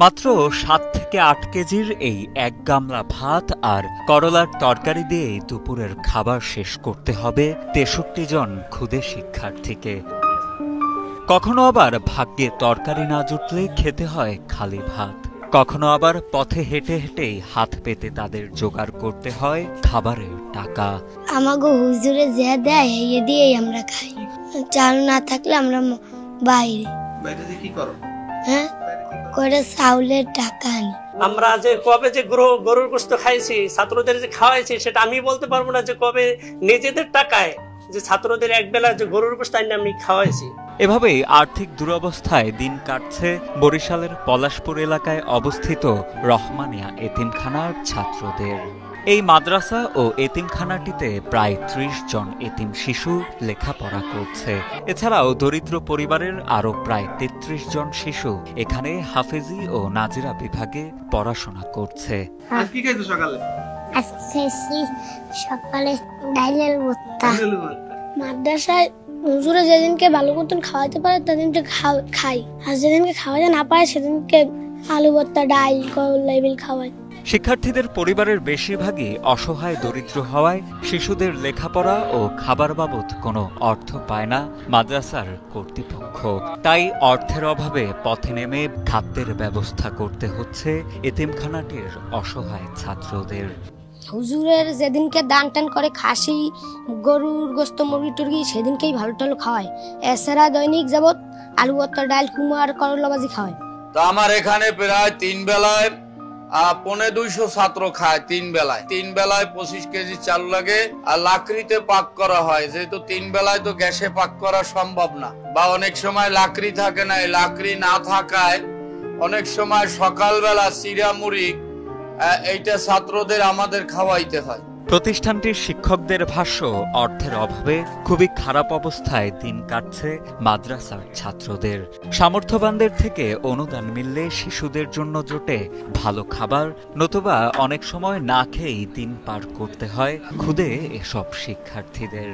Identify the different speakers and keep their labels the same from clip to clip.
Speaker 1: মাত্র 7 থেকে 8 কেজির এই এক গামলা ভাত আর করলার তরকারি দিয়ে দুপুরের খাবার শেষ করতে হবে 63 জন ক্ষুদে শিক্ষার্থীকে। কখনো আবার ভাগ্যে তরকারি না জুটলে খেতে হয় খালি ভাত, কখনো আবার পথে হেঁটে হেঁটেই হাত পেতে তাদের জোগাড় করতে হয় খাবারের টাকা।
Speaker 2: আমাগো হুজুরে যা দেয় এই দিয়েই আমরা খাই, চাল না থাকলে আমরা বাইরে
Speaker 3: বাইরে কি করো?
Speaker 2: হ্যাঁ, করে চাউলের টাকা আনি।
Speaker 4: আমরা যে কবে যে গরুর গোশত খাইছি, ছাত্রদের যে খাওয়াইছি, সেটা আমি বলতে পারবো না যে কবে নিজেদের টাকায় যে ছাত্রদের এক বেলা যে গরুর গোশত আমি খাওয়াইছি।
Speaker 1: এভাবেই আর্থিক দুরবস্থায় দিন কাটছে বরিশালের পলাশপুর এলাকায় অবস্থিত রহমানিয়া এতিমখানার ছাত্রদের। এই মাদ্রাসা ও এতিমখানাটিতে প্রায় 30 জন এতিম শিশু লেখাপড়া করছে। এছাড়াও দরিদ্র পরিবারের আরো প্রায় 33 জন শিশু এখানে হাফেজি ও নাজিরা বিভাগে পড়াশোনা করছে।
Speaker 3: কি খাইছো সকালে?
Speaker 2: সকালে ডাইলের ভর্তা। মাদ্রাসায় হুজুরে যেদিনকে ভালো মতন খাওয়াতে পারে সেদিনকে খাই, আর যেদিনকে খাওয়াতে না পারে সেদিনকে আলু ভর্তা, ডাল, করলা খাওয়াই।
Speaker 1: শিক্ষার্থীদের পরিবারের বেশিরভাগই অসহায় দরিদ্র হওয়ায় শিশুদের লেখাপড়া ও খাবার বাবদ কোনো অর্থ পায় না মাদ্রাসার কর্তৃপক্ষ। তাই অর্থের অভাবে পথে নেমে খাদ্যের ব্যবস্থা করতে হচ্ছে এতিমখানাটির অসহায় ছাত্রদের।
Speaker 2: হুজুরের যেদিনকে দান টান করে খাসি, গরুর গোস্ত, মুরগি টুরগি সেদিনকেই ভালো টালো খাওয়ায়। এছাড়া দৈনিক যাবত আলু ভর্তা, ডাল, কুমড়া আর করলা ভাজি খাওয়ায়।
Speaker 5: তো আমার এখানে প্রায় 3 বেলায় 250 ছাত্র খায়। 3 বেলায় 25 কেজি চাল লাগে, আর লাকড়িতে পাক করা হয়, যেহেতু 3 বেলায় তো গ্যাসে পাক করা সম্ভব না, বা অনেক সময় লাকড়ি থাকে না। এই লাকড়ি না থাকায় অনেক সময় সকালবেলা চিড়া মুড়ি এইটা ছাত্রদের আমাদের খাওয়াইতে হয়।
Speaker 1: প্রতিষ্ঠানটির শিক্ষকদের ভাষ্য, অর্থের অভাবে খুবই খারাপ অবস্থায় দিন কাটছে মাদ্রাসার ছাত্রদের। সামর্থ্যবানদের থেকে অনুদান মিললে শিশুদের জন্য জোটে ভালো খাবার, নতুবা অনেক সময় না খেয়েই দিন পার করতে হয় ক্ষুদে এসব শিক্ষার্থীদের।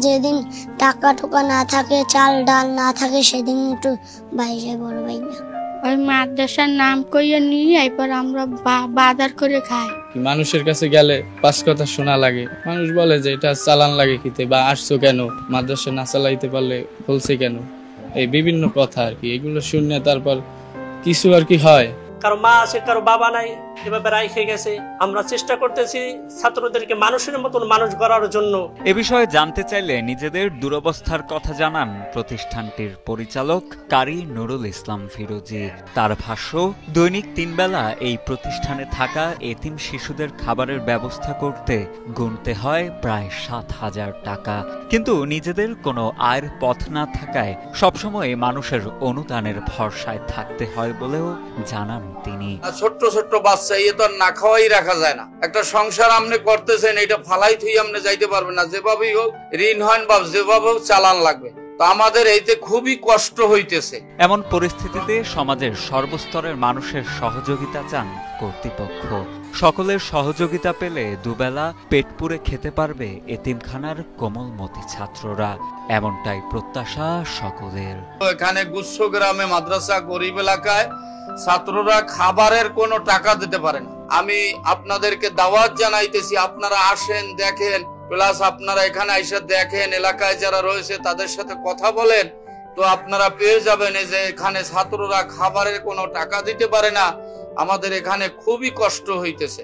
Speaker 2: যেদিন টাকা টোকা না থাকে, চাল ডাল না থাকে, সেদিন একটু বাইরে বড় ভাই না ওই মাদ্রাসার নাম কইয়া নিয়ে এরপর আমরা বাজার করে খাই।
Speaker 6: মানুষের কাছে গেলে 5 কথা শোনা লাগে। মানুষ বলে যে এটা চালান লাগে কিতে, বা আসছো কেন, মাদ্রাসা না চালাইতে পারলে বলছে কেন, এই বিভিন্ন কথা আর কি। এগুলো শুনে তারপর কিছু আর কি হয়।
Speaker 4: কারো মা আছে, কারো বাবা নাই, এভাবে রাইখে গেছে। আমরা চেষ্টা করতেছি ছাত্রদেরকে মানুষের মতন মানুষ গড়ার জন্য।
Speaker 1: এ বিষয়ে জানতে চাইলে নিজেদের দুরবস্থার কথা জানান প্রতিষ্ঠানটির পরিচালক কারি নুরুল ইসলাম ফিরোজি। তার ভাষ্য, দৈনিক 3 বেলা এই প্রতিষ্ঠানে থাকা এতিম শিশুদের খাবারের ব্যবস্থা করতে গুনতে হয় প্রায় 7,000 টাকা। কিন্তু নিজেদের কোনো আয়ের পথ না থাকায় সবসময় মানুষের অনুদানের ভরসায় থাকতে হয় বলেও জানান তিনি।
Speaker 5: ছোট্ট ছোট্ট বাচ্চা, এ তো না খাওয়াই রাখা যায় না। একটা সংসার আপনি করতেছেন, এটা ফালাই থুই আপনি যাইতে পারবেন না। যেভাবেই হোক ঋণ হয় বা যেভাবে হোক চালান লাগবে। তো আমাদের এইতে খুবই কষ্ট হইতেছে।
Speaker 1: এমন পরিস্থিতিতে সমাজের সর্বস্তরের মানুষের সহযোগিতা চান কর্তৃপক্ষ। সকলের সহযোগিতা পেলে দুবেলা পেট পুরে খেতে পারবে এতিমখানার কোমলমতি ছাত্ররা, এমনটাই প্রত্যাশা সকলের।
Speaker 5: এখানে গুচ্ছ গ্রামে মাদ্রাসা গরিব এলাকায় ছাত্ররা খাবারের কোনো টাকা দিতে পারে না। আমি আপনাদেরকে দাওয়াত জানাইতেছি, আপনারা আসেন, দেখেন, প্লাস আপনারা এখানে এসে দেখেন, এলাকায় যারা রয়েছে তাদের সাথে কথা বলেন, তো আপনারা পেয়ে যাবেন যে এখানে ছাত্ররা খাবারের কোনো টাকা দিতে পারে না। আমাদের এখানে খুবই কষ্ট হইতেছে।